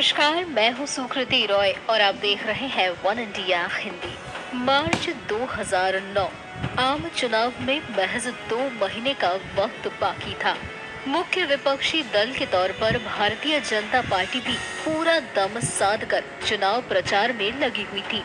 नमस्कार, मैं हूँ सुकृति रॉय और आप देख रहे हैं वन इंडिया हिंदी। मार्च 2009 आम चुनाव में महज 2 महीने का वक्त बाकी था। मुख्य विपक्षी दल के तौर पर भारतीय जनता पार्टी भी पूरा दम साध कर चुनाव प्रचार में लगी हुई थी।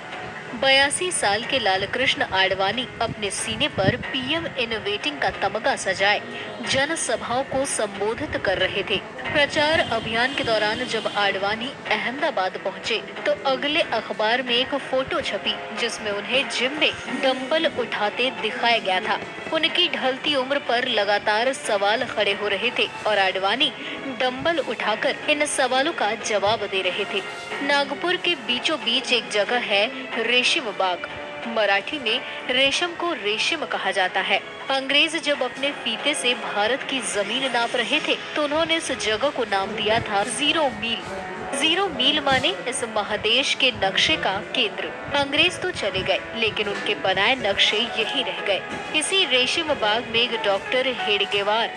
82 साल के लालकृष्ण आडवाणी अपने सीने पर पीएम इनोवेटिंग का तमगा सजाए जनसभाओं को संबोधित कर रहे थे। प्रचार अभियान के दौरान जब आडवाणी अहमदाबाद पहुंचे तो अगले अखबार में एक फोटो छपी जिसमें उन्हें जिम में डंबल उठाते दिखाया गया था। उनकी ढलती उम्र पर लगातार सवाल खड़े हो रहे थे और आडवाणी डंबल उठाकर इन सवालों का जवाब दे रहे थे। नागपुर के बीचों बीच एक जगह है रेशम बाग। मराठी में रेशम को रेशम कहा जाता है। अंग्रेज जब अपने फीते से भारत की जमीन नाप रहे थे तो उन्होंने इस जगह को नाम दिया था जीरो मील। जीरो मील माने इस महादेश के नक्शे का केंद्र। अंग्रेज तो चले गए लेकिन उनके बनाए नक्शे यही रह गए। इसी रेशम बाग में एक डॉक्टर हेडगेवार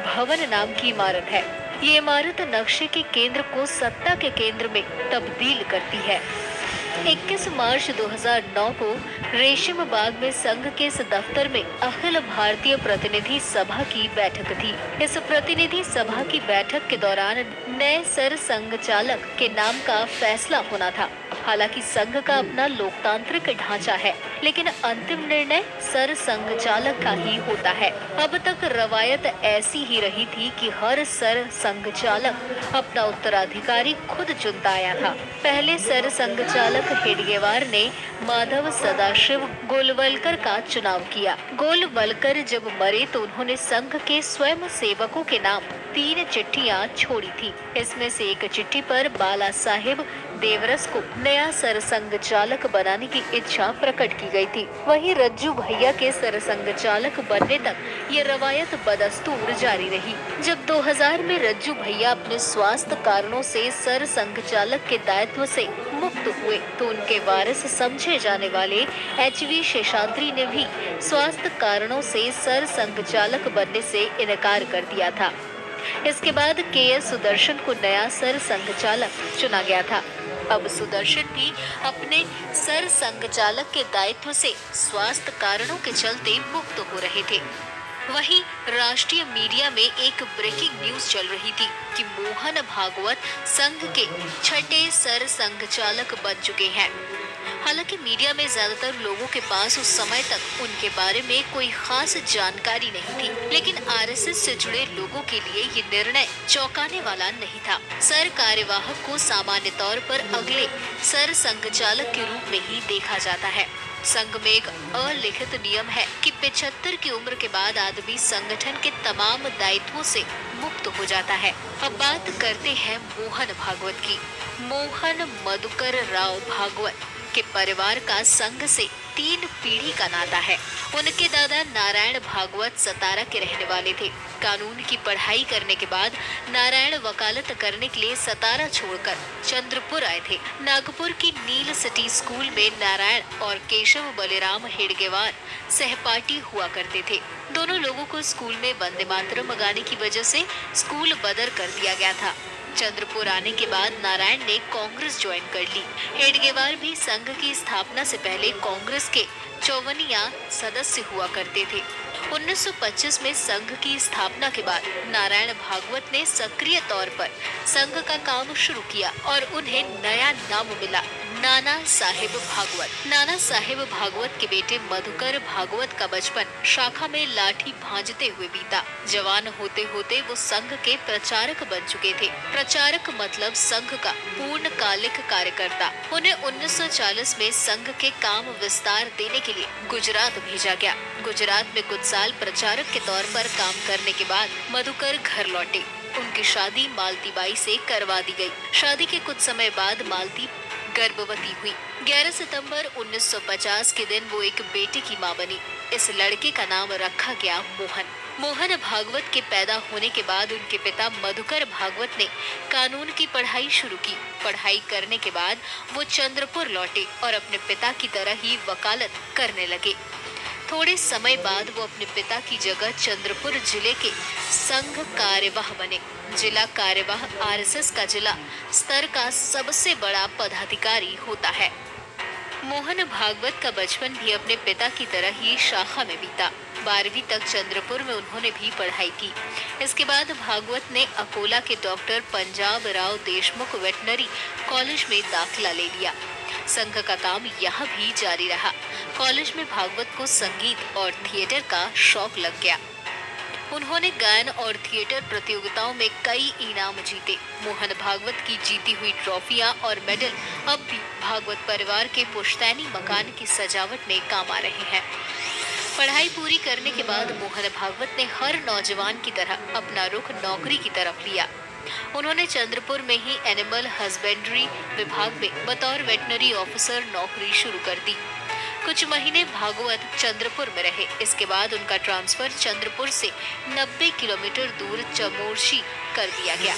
भवन नाम की इमारत है। ये इमारत नक्शे के केंद्र को सत्ता के केंद्र में तब्दील करती है। 21 मार्च 2009 को रेशम बाग में संघ के इस दफ्तर में अखिल भारतीय प्रतिनिधि सभा की बैठक थी। इस प्रतिनिधि सभा की बैठक के दौरान नए सर संघचालक के नाम का फैसला होना था। हालांकि संघ का अपना लोकतांत्रिक ढांचा है, लेकिन अंतिम निर्णय सर संघचालक का ही होता है। अब तक रवायत ऐसी ही रही थी कि हर सर संघचालक अपना उत्तराधिकारी खुद चुनता आया था। पहले सर संघचालक हेडगेवार ने माधव सदाशिव गोलवलकर का चुनाव किया। गोलवलकर जब मरे तो उन्होंने संघ के स्वयं सेवकों के नाम 3 चिट्ठियां छोड़ी थी। इसमें से एक चिट्ठी पर बाला साहेब देवरस को नया सरसंघचालक बनाने की इच्छा प्रकट की गई थी। वहीं रज्जू भैया के सरसंघचालक बनने तक ये रवायत बदस्तूर जारी रही। जब 2000 में रज्जू भैया अपने स्वास्थ्य कारणों से सरसंघचालक के दायित्व से मुक्त हुए तो उनके वारिस समझे जाने वाले एचवी शेषाद्री ने भी स्वास्थ्य कारणों से सरसंघचालक बनने से इनकार कर दिया था। इसके बाद के.एस. सुदर्शन को नया सर संघचालक चुना गया था। अब सुदर्शन भी अपने सर संघचालक के दायित्व से स्वास्थ्य कारणों के चलते मुक्त हो रहे थे। वहीं राष्ट्रीय मीडिया में एक ब्रेकिंग न्यूज चल रही थी कि मोहन भागवत संघ के 6ठे सर संघचालक बन चुके हैं। हालांकि मीडिया में ज्यादातर लोगों के पास उस समय तक उनके बारे में कोई खास जानकारी नहीं थी, लेकिन आरएसएस से जुड़े लोगों के लिए ये निर्णय चौंकाने वाला नहीं था। सर कार्यवाहक को सामान्य तौर पर अगले सर संघचालक के रूप में ही देखा जाता है। संघ में एक अलिखित नियम है कि 75 की उम्र के बाद आदमी संगठन के तमाम दायित्वों से मुक्त हो जाता है। अब बात करते हैं मोहन भागवत की। मोहन मधुकर राव भागवत के परिवार का संघ से 3 पीढ़ी का नाता है। उनके दादा नारायण भागवत सतारा के रहने वाले थे। कानून की पढ़ाई करने के बाद नारायण वकालत करने के लिए सतारा छोड़कर चंद्रपुर आए थे। नागपुर की नील सिटी स्कूल में नारायण और केशव बलिराम हेडगेवार सहपाठी हुआ करते थे। दोनों लोगों को स्कूल में वंदे मातरम गाने की वजह से स्कूल बदर कर दिया गया था। चंद्रपुर आने के बाद नारायण ने कांग्रेस ज्वाइन कर ली। हेडगेवार भी संघ की स्थापना से पहले कांग्रेस के 54 सदस्य हुआ करते थे। 1925 में संघ की स्थापना के बाद नारायण भागवत ने सक्रिय तौर पर संघ का काम शुरू किया और उन्हें नया नाम मिला, नाना साहेब भागवत। नाना साहेब भागवत के बेटे मधुकर भागवत का बचपन शाखा में लाठी भांजते हुए बीता। जवान होते होते वो संघ के प्रचारक बन चुके थे। प्रचारक मतलब संघ का पूर्णकालिक कार्यकर्ता। उन्हें 1940 में संघ के काम विस्तार देने के लिए गुजरात भेजा गया। गुजरात में कुछ साल प्रचारक के तौर पर काम करने के बाद मधुकर घर लौटे। उनकी शादी मालती बाई से करवा दी गई। शादी के कुछ समय बाद मालती गर्भवती हुई। 11 सितंबर 1950 के दिन वो एक बेटे की मां बनी। इस लड़के का नाम रखा गया मोहन। मोहन भागवत के पैदा होने के बाद उनके पिता मधुकर भागवत ने कानून की पढ़ाई शुरू की। पढ़ाई करने के बाद वो चंद्रपुर लौटे और अपने पिता की तरह ही वकालत करने लगे। थोड़े समय बाद वो अपने पिता की जगह चंद्रपुर जिले के संघ कार्यवाह बने। जिला कार्यवाह आरएसएस का जिला स्तर का सबसे बड़ा पदाधिकारी होता है। मोहन भागवत का बचपन भी अपने पिता की तरह ही शाखा में बीता। 12वीं तक चंद्रपुर में उन्होंने भी पढ़ाई की। इसके बाद भागवत ने अकोला के doctor Punjab Rao Deshmukh veterinary college में दाखिला ले लिया। संघ का काम यहाँ भी जारी रहा। कॉलेज में भागवत को संगीत और थिएटर का शौक लग गया। उन्होंने गायन और थिएटर प्रतियोगिताओं में कई इनाम जीते। मोहन भागवत की जीती हुई ट्रॉफियां और मेडल अब भी भागवत परिवार के पुश्तैनी मकान की सजावट में काम आ रहे हैं। पढ़ाई पूरी करने के बाद मोहन भागवत ने हर नौजवान की तरह अपना रुख नौकरी की तरफ लिया। उन्होंने चंद्रपुर में ही एनिमल हस्बेंड्री विभाग में बतौर वेटनरी ऑफिसर नौकरी शुरू कर दी। कुछ महीने भागवत चंद्रपुर में रहे। इसके बाद उनका ट्रांसफर चंद्रपुर से 90 किलोमीटर दूर चमोर्शी कर दिया गया।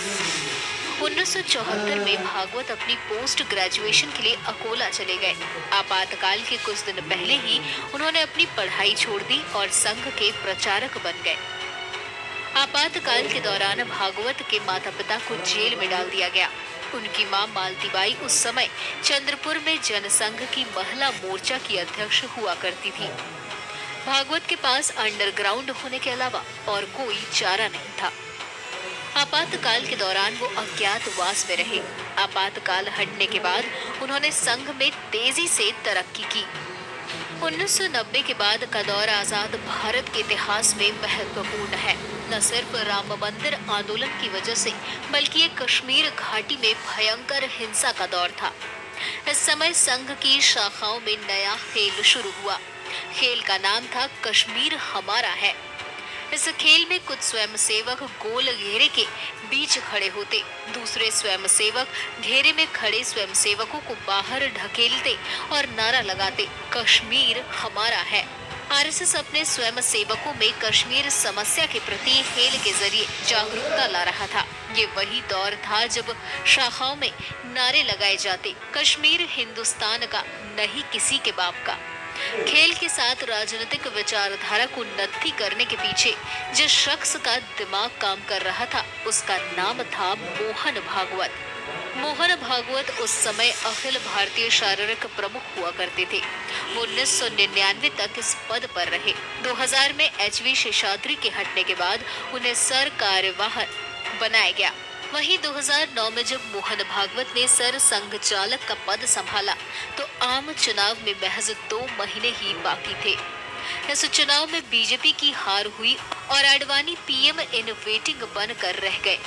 1974 में भागवत अपनी पोस्ट ग्रेजुएशन के लिए अकोला चले गए। आपातकाल के कुछ दिन पहले ही उन्होंने अपनी पढ़ाई छोड़ दी और संघ के प्रचारक बन गए। आपातकाल के दौरान भागवत के माता पिता को जेल में डाल दिया गया। उनकी मां मालतीबाई उस समय चंद्रपुर में जनसंघ की महिला मोर्चा की अध्यक्ष हुआ करती थी। भागवत के पास अंडरग्राउंड होने के अलावा और कोई चारा नहीं था। आपातकाल के दौरान वो अज्ञातवास में रहे। आपातकाल हटने के बाद उन्होंने संघ में तेजी से तरक्की की। 1990 के बाद का दौर आजाद भारत के इतिहास में महत्वपूर्ण है। न सिर्फ राम मंदिर आंदोलन की वजह से, बल्कि ये कश्मीर घाटी में भयंकर हिंसा का दौर था। इस समय संघ की शाखाओं में नया खेल शुरू हुआ। खेल का नाम था कश्मीर हमारा है। इस खेल में कुछ स्वयंसेवक गोल घेरे के बीच खड़े होते, दूसरे स्वयंसेवक घेरे में खड़े स्वयंसेवकों को बाहर ढकेलते और नारा लगाते, कश्मीर हमारा है। आरएसएस अपने स्वयंसेवकों में कश्मीर समस्या के प्रति खेल के जरिए जागरूकता ला रहा था। ये वही दौर था जब शाखाओं में नारे लगाए जाते, कश्मीर हिंदुस्तान का, नहीं किसी के बाप का। खेल के साथ राजनीतिक विचारधारा को नत्थी करने के पीछे जिस शख्स का दिमाग काम कर रहा था, उसका नाम था मोहन भागवत। मोहन भागवत उस समय अखिल भारतीय शारीरिक प्रमुख हुआ करते थे। वो 1999 तक इस पद पर रहे। 2000 में एचवी शेषाद्री के हटने के बाद उन्हें सर कार्यवाह बनाया गया। वहीं 2009 में जब मोहन भागवत ने सर संघचालक का पद संभाला तो आम चुनाव में महज 2 महीने ही बाकी थे। इस चुनाव में बीजेपी की हार हुई और आडवाणी पीएम इन वेटिंग बनकर रह गए।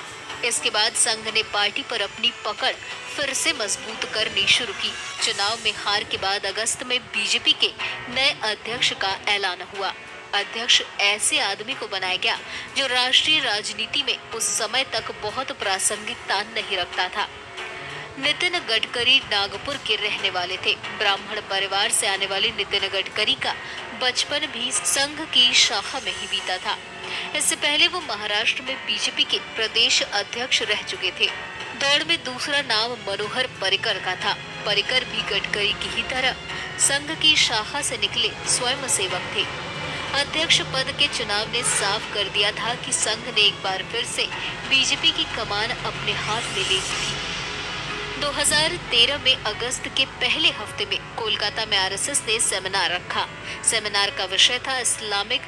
इसके बाद संघ ने पार्टी पर अपनी पकड़ फिर से मजबूत करनी शुरू की। चुनाव में हार के बाद अगस्त में बीजेपी के नए अध्यक्ष का ऐलान हुआ। अध्यक्ष ऐसे आदमी को बनाया गया जो राष्ट्रीय राजनीति में उस समय तक बहुत प्रासंगिकता नहीं रखता था। नितिन गडकरी नागपुर के रहने वाले थे। ब्राह्मण परिवार से आने वाले नितिन गडकरी का बचपन भी संघ की शाखा में ही बीता था। इससे पहले वो महाराष्ट्र में बीजेपी के प्रदेश अध्यक्ष रह चुके थे। दौड़ में दूसरा नाम मनोहर पर्रिकर का था। पर्रिकर भी गडकरी की ही तरह संघ की शाखा से निकले स्वयंसेवक थे। अध्यक्ष पद के चुनाव ने साफ कर दिया था कि संघ ने एक बार फिर से बीजेपी की कमान अपने हाथ में ले ली थी। 2013 में अगस्त के पहले हफ्ते में कोलकाता में आरएसएस ने सेमिनार रखा। सेमिनार का विषय था इस्लामिक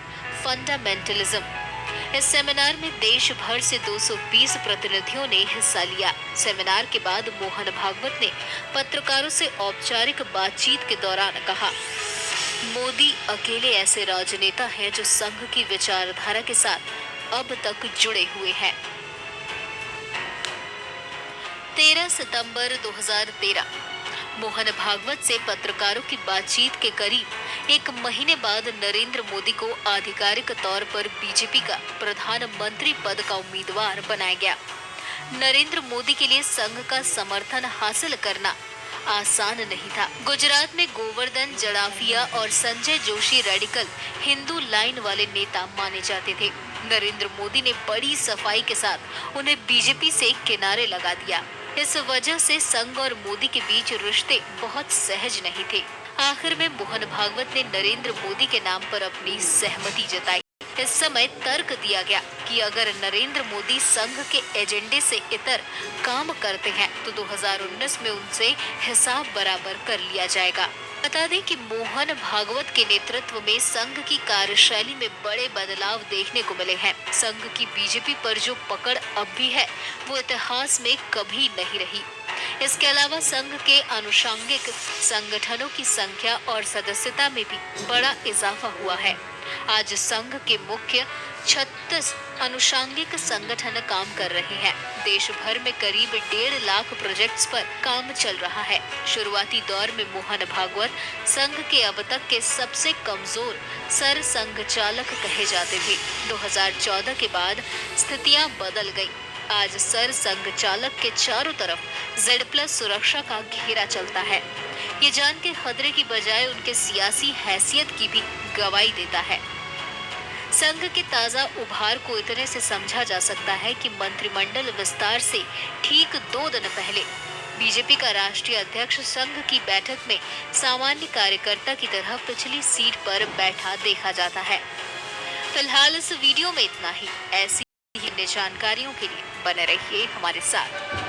फंडामेंटलिज्म। इस सेमिनार में देश भर से 220 प्रतिनिधियों ने हिस्सा लिया। सेमिनार के बाद मोहन भागवत ने पत्रकारों से औपचारिक बातचीत के दौरान कहा, मोदी अकेले ऐसे राजनेता हैं जो संघ की विचारधारा के साथ अब तक जुड़े हुए हैं। 13 सितंबर 2013 मोहन भागवत से पत्रकारों की बातचीत के करीब 1 महीने बाद नरेंद्र मोदी को आधिकारिक तौर पर बीजेपी का प्रधानमंत्री पद का उम्मीदवार बनाया गया। नरेंद्र मोदी के लिए संघ का समर्थन हासिल करना आसान नहीं था। गुजरात में गोवर्धन जड़ाफिया और संजय जोशी रेडिकल हिंदू लाइन वाले नेता माने जाते थे। नरेंद्र मोदी ने बड़ी सफाई के साथ उन्हें बीजेपी से किनारे लगा दिया। इस वजह से संघ और मोदी के बीच रिश्ते बहुत सहज नहीं थे। आखिर में मोहन भागवत ने नरेंद्र मोदी के नाम पर अपनी सहमति जताई। इस समय तर्क दिया गया कि अगर नरेंद्र मोदी संघ के एजेंडे से इतर काम करते हैं तो 2019 में उनसे हिसाब बराबर कर लिया जाएगा। बता दें कि मोहन भागवत के नेतृत्व में संघ की कार्यशैली में बड़े बदलाव देखने को मिले हैं। संघ की बीजेपी पर जो पकड़ अब भी है वो इतिहास में कभी नहीं रही। इसके अलावा संघ के अनुषंगिक संगठनों की संख्या और सदस्यता में भी बड़ा इजाफा हुआ है। आज संघ के मुख्य 36 अनुषंगिक संगठन काम कर रहे हैं। देश भर में करीब 1.5 लाख प्रोजेक्ट्स पर काम चल रहा है। शुरुआती दौर में मोहन भागवत संघ के अब तक के सबसे कमजोर सर संघचालक कहे जाते थे। 2014 के बाद स्थितियां बदल गई। आज सर संघचालक के चारों तरफ Z+ सुरक्षा का घेरा चलता है। ये जान के खतरे की बजाय उनके सियासी हैसियत की भी गवाही देता है। संघ के ताजा उभार को इतने से समझा जा सकता है कि मंत्रिमंडल विस्तार से ठीक 2 दिन पहले बीजेपी का राष्ट्रीय अध्यक्ष संघ की बैठक में सामान्य कार्यकर्ता की तरह पिछली सीट पर बैठा देखा जाता है। फिलहाल इस वीडियो में इतना ही। ऐसी ही जानकारियों के लिए बने रहिए हमारे साथ।